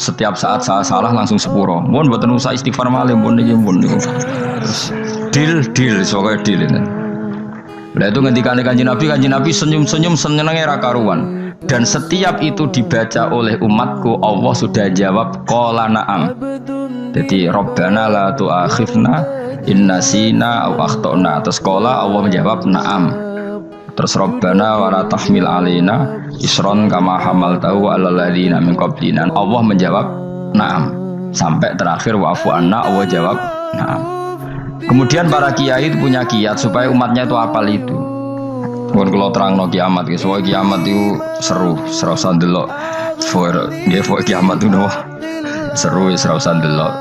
setiap saat saya salah langsung sepuro. Mohon mboten usah istighfar malih pun niki pun niku. Terus deal soalnya deal itu. Lah itu ngendikane Kanjeng Nabi senyum-senyum senenge ra karuan. Dan setiap itu dibaca oleh umatku, Allah sudah jawab qala na'am. Jadi Rabbana la tu'akhifna in nasina aw akhtana. Terus qala Allah menjawab na'am. Terus Rabbana wa la tahmil alaina isron kama hamaltahu 'alal ladzina min qablina. Allah menjawab na'am. Sampai terakhir wa'fu anna, Allah jawab na'am. Kemudian para kiai itu punya kiat supaya umatnya itu hafal itu. Pun kalau terang no kiamat, soal kiamat itu seru sandelok. Kiamat itu no seru sandelok.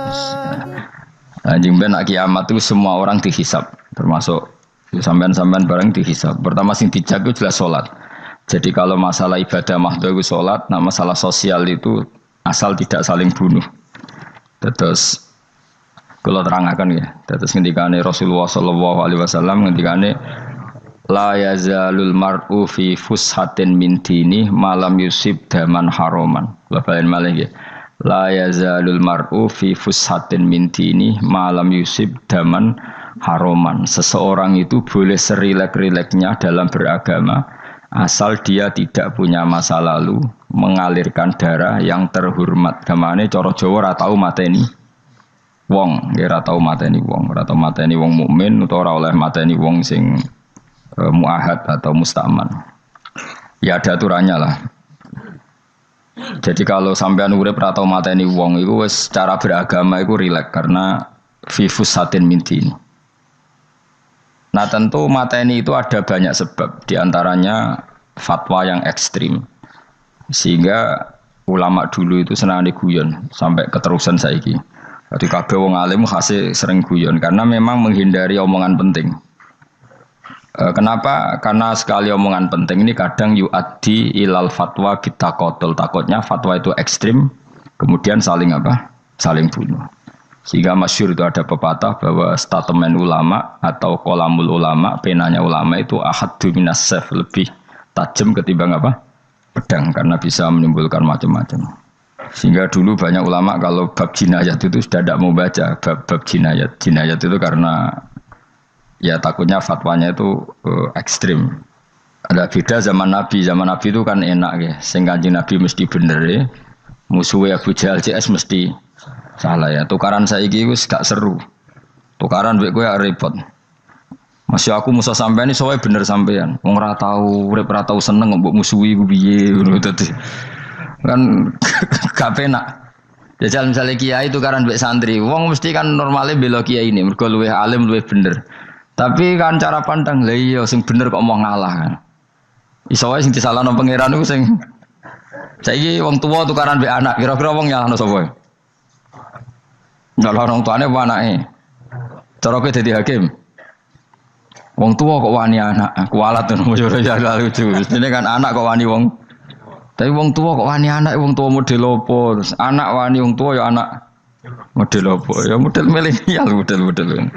Anjing ben kiamat itu semua orang dihisab, termasuk sampean-sampean bareng dihisab. Pertama sing dijak itu jelas sholat. Jadi kalau masalah ibadah mahdhah itu sholat, nah masalah sosial itu asal tidak saling bunuh. Terus kalau terangkan ya, terus ngendikane Rasulullah sallallahu alaihi wasallam ngendikane la yazalul mar'u fi fushatin min dini malam yusib daman haroman. Bapak malih ya. La yazalul mar'u fi fushatin min dini malam yusib daman haroman. Seseorang itu boleh serilek-rileknya dalam beragama asal dia tidak punya masa lalu mengalirkan darah yang terhormat. Gamane cara Jawa ora tau mateni wong, ora tau mateni wong, ora tau mateni wong mukmin utawa ora oleh mateni wong sing muahad atau mustaman. Ya ada aturannya lah. Jadi kalau sampean urip ra tau mateni wong iku wis cara beragama iku rileks karena fifus satin mintin. Nah tentu mateni itu ada banyak sebab, diantaranya fatwa yang ekstrim. Sehingga ulama dulu itu senang diguyon sampai keterusan saiki. Jadi kabeh wong alim khase sering guyon karena memang menghindari omongan penting. Kenapa? Karena sekali omongan penting ini kadang yu'addi ilal fatwa kita qotol. Takutnya fatwa itu ekstrim, kemudian saling apa? Saling bunuh. Sehingga masyhur itu ada pepatah bahwa statement ulama atau kolamul ulama, penanya ulama itu ahaddu minas sayf, lebih tajam ketimbang apa? Pedang, karena bisa menimbulkan macam-macam. Sehingga dulu banyak ulama kalau bab jinayat itu sudah tidak mau baca bab jinayat. Jinayat itu karena ya takutnya fatwanya itu ekstrim. Ada beda zaman Nabi itu kan enak ya. Sehingga Nabi mesti bener ya. Musuhnya Abu Jahal CS mesti salah ya. Tukaran saiki wis gak seru. Tukaran mbek kowe repot. Masih aku musuh sampean ini soalnya bener sampean. Wong ora tau urip ora tau seneng mbok musuhi ku piye ngono dadi. Kan gak penak. Jajal misalnya kiai itu karena mbek santri, wong mesti kan normalnya bela kiai ini, mergo luwih alim luwih bener. Tapi kan cara pandang lha iya sing bener kok mau ngalah kan. Iso wae sing disalahno pangeran iku sing saiki wong tuwa tukaran mbek anak, kira-kira wong nyalahno sapa? Nyalahno wong tuane apa anake? Cara kowe dadi hakim. Wong tuwa kok wani anak, kualat ngono yo ya lucu. Mestine kan anak kok wani wong. Tapi wong tua kok wani anak, wong tua model opo? Terus anak wani wong tua ya anak model opo? Ya model milenial, model.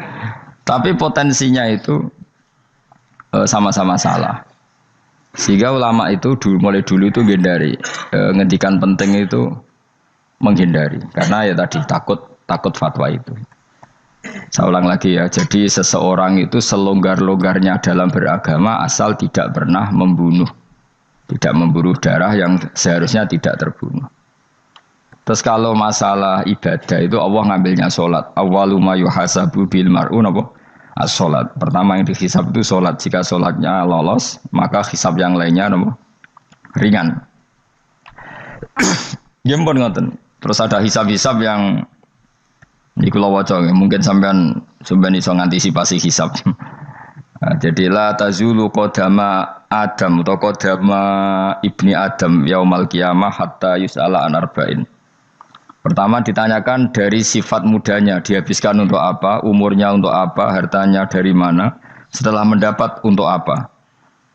Tapi potensinya itu sama-sama salah. Sehingga ulama itu mulai dulu itu menghindari ngendikan penting itu menghindari. Karena ya tadi takut fatwa itu. Saya ulang lagi ya. Jadi seseorang itu selonggar-longgarnya dalam beragama asal tidak pernah membunuh. Tidak memburu darah yang seharusnya tidak terbunuh. Terus kalau masalah ibadah itu Allah ngambilnya sholat. Awwalu ma yuhasabu bil mar'u napa? As-sholat. Pertama yang dihisab itu sholat. Jika sholatnya lolos, maka hisab yang lainnya napa? Ringan. Gempon ngoten. Terus ada hisab-hisab yang niku kula waca mungkin sampean iso ngantisipasi hisab. Nah, jadilah tazulu qadama Adam atau qadama ibni Adam yaumal qiyamah hatta yus'ala an arba'in. Pertama ditanyakan dari sifat mudanya, dihabiskan untuk apa, umurnya untuk apa, hartanya dari mana, setelah mendapat untuk apa.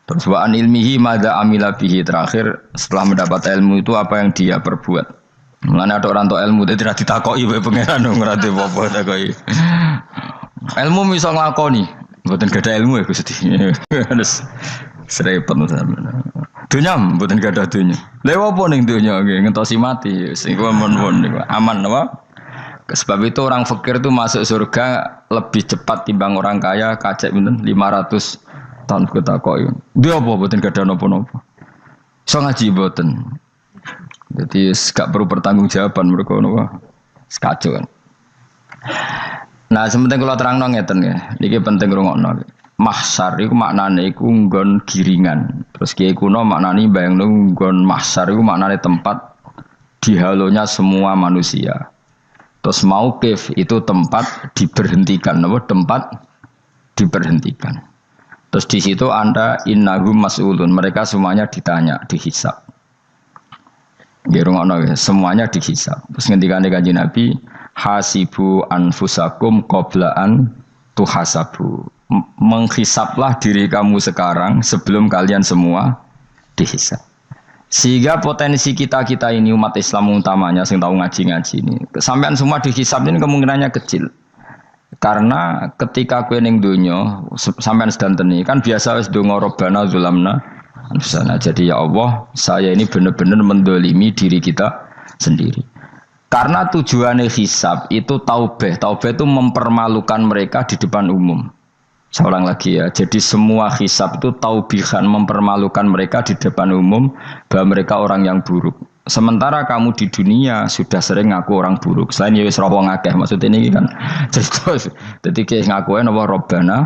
Terus wa an ilmihi madza amila bihi, terakhir setelah mendapat ilmu itu apa yang dia perbuat. Mulane ada orang tok ilmu tidak ditakoki wae pangeran ora apa-apa takoki. Ilmu iso nglakoni. Mboten gadah ilmu ya Gusti. Serepet sampean. Dunya mboten gadah dunya. Lha apa ning dunya nggih ngentosi mati sing mon-mon niku aman apa? Sebab itu orang fakir itu masuk surga lebih cepat timbang orang kaya kacek pinten 500 tahun kita kok. Dia apa mboten gadah napa-napa. So ngaji mboten. Jadi gak perlu pertanggungjawaban mereka napa. Sekacau kan. Nah, sementing kula terangno ngeten ya. Niki penting rungokno. Mahsyar iku maknane iku nggon giringan. Terus kiai kuno maknane bayangno nggon mahsyar iku maknane tempat dihalonya semua manusia. Terus mauqif itu tempat diberhentikan, napa? Tempat diberhentikan. Terus di situ Anda innahum mas'ulun, mereka semuanya ditanya, dihisab. Nggih rungokno ya, semuanya dihisab. Terus ngendikane Kanjeng Nabi hasibu anfusakum qabla an tuhasabu. Menghisaplah diri kamu sekarang sebelum kalian semua dihisap. Sehingga potensi kita ini umat Islam utamanya sing tahu ngaji-ngaji ini, sampean semua dihisap ini kemungkinannya kecil. Karena ketika kowe ning donya sampean sedanteni kan biasa wis donga robbana zulamna anfusana. Jadi ya Allah, saya ini benar-benar mendolimi diri kita sendiri. Karena tujuannya hisab itu taubah. Taubah itu mempermalukan mereka di depan umum. Seorang lagi ya. Jadi semua hisab itu taubihan, mempermalukan mereka di depan umum bahwa mereka orang yang buruk. Sementara kamu di dunia sudah sering ngaku orang buruk. Selain ya wis rawong akeh maksudnya ini kan. Jadi kayak ngakuin apa robbana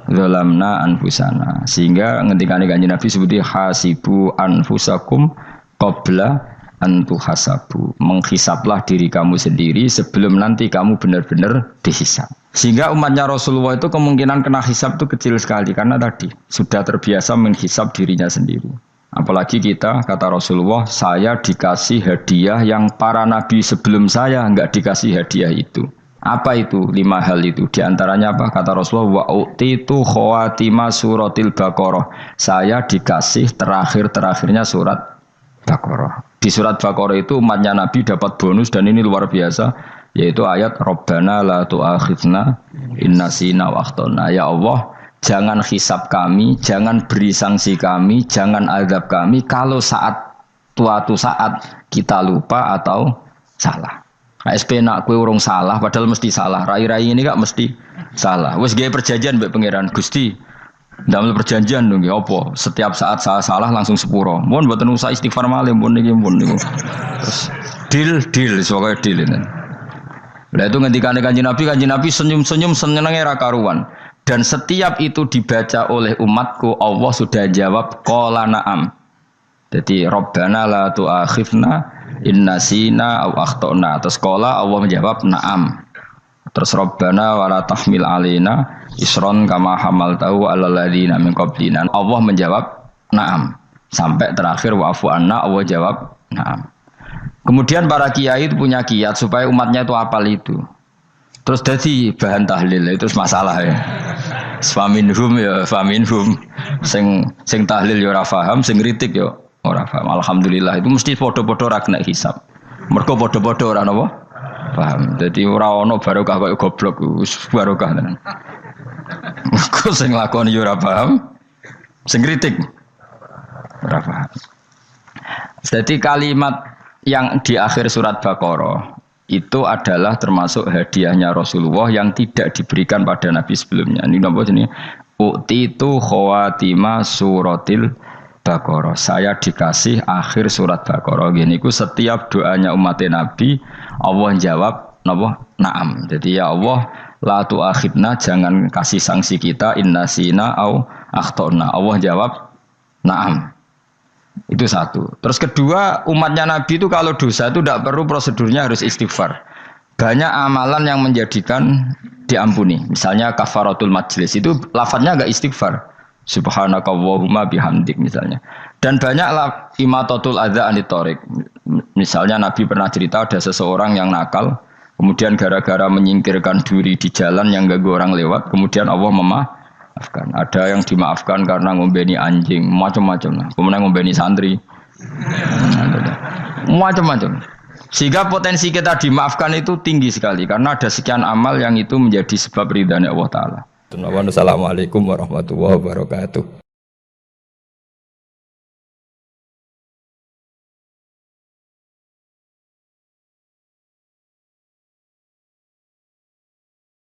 zalamna anfusana. Sehingga ngendikane Kanjeng Nabi seperti hasibu anfusakum qabla antu hasabu, menghisaplah diri kamu sendiri sebelum nanti kamu benar-benar dihisap. Sehingga umatnya Rasulullah itu kemungkinan kena hisap itu kecil sekali karena tadi sudah terbiasa menghisap dirinya sendiri. Apalagi kita, kata Rasulullah, saya dikasih hadiah yang para nabi sebelum saya enggak dikasih hadiah itu. Apa itu? 5 hal itu. Di antaranya apa? Kata Rasulullah, wa utitu khawatima suratil Baqarah. Saya dikasih terakhirnya surat Baqarah. Di surat Baqarah itu umatnya Nabi dapat bonus dan ini luar biasa, yaitu ayat Rabbana la tu'akhidna inna sina wa akhtana. Ya Allah, jangan hisab kami, jangan beri sanksi kami, jangan azab kami kalau suatu saat kita lupa atau salah. SP nak kue urung salah padahal mesti salah. Rai-rai ini gak mesti salah. Wes gawe perjanjian mbek pangeran Gusti. Dalam perjanjian dong, ya apa? Setiap saat saya salah langsung sepuro. Mohon buatan usaha istighfar malih, mohon niki. Terus deal, soalnya deal ini. Lah itu ngendikane Kanjeng Nabi senyum-senyum senengnya ra karuan. Dan setiap itu dibaca oleh umatku, Allah sudah jawab qala na'am. Jadi Rabbana la tu'akhifna in nasina aw akhtana. Terus qala Allah menjawab na'am. Terus Rabbana wa la tahmil alaina isron kama hamaltahu alal ladzina min qablina. Allah menjawab na'am. Sampai terakhir wa'fu anna, Allah jawab na'am. Kemudian para kiai itu punya kiat supaya umatnya itu hafal itu. Terus jadi bahan tahlil itu masalah ya. Faminhum ya faminhum. Sing tahlil ya ora paham, sing kritik ya ora paham. Alhamdulillah itu mesti padha-padha ra kena hisab. Mergo padha-padha ora napa? Paham. Jadi ora ono barokah kaya goblok wis barokah tenan. Mergo sing lakoni ya ora paham, sing kritik ora paham. Jadi kalimat yang di akhir surat Baqarah itu adalah termasuk hadiahnya Rasulullah yang tidak diberikan pada Nabi sebelumnya. Ini napa jenenge? Utitu khawatima suratil Baqarah. Saya dikasih akhir surat Baqarah. Gini ku setiap doanya umat Nabi Allah jawab napa? Naam. Jadi ya Allah la tu'akhidna, jangan kasih sanksi kita innasina au akhtona. Allah jawab naam. Itu satu. Terus kedua, umatnya Nabi itu kalau dosa itu tidak perlu prosedurnya harus istighfar. Banyak amalan yang menjadikan diampuni. Misalnya kafaratul majlis itu lafadznya enggak istighfar. Subhanakallahumma bihamdik misalnya. Dan banyak imatatul adza anit thoriq. Misalnya Nabi pernah cerita ada seseorang yang nakal, kemudian gara-gara menyingkirkan duri di jalan yang ganggu orang lewat, kemudian Allah memaafkan. Ada yang dimaafkan karena ngombeni anjing, macam-macam. Kemudian ngombeni santri, macam-macam. Sehingga potensi kita dimaafkan itu tinggi sekali karena ada sekian amal yang itu menjadi sebab ridhanya Allah Taala. Assalamualaikum warahmatullahi wabarakatuh.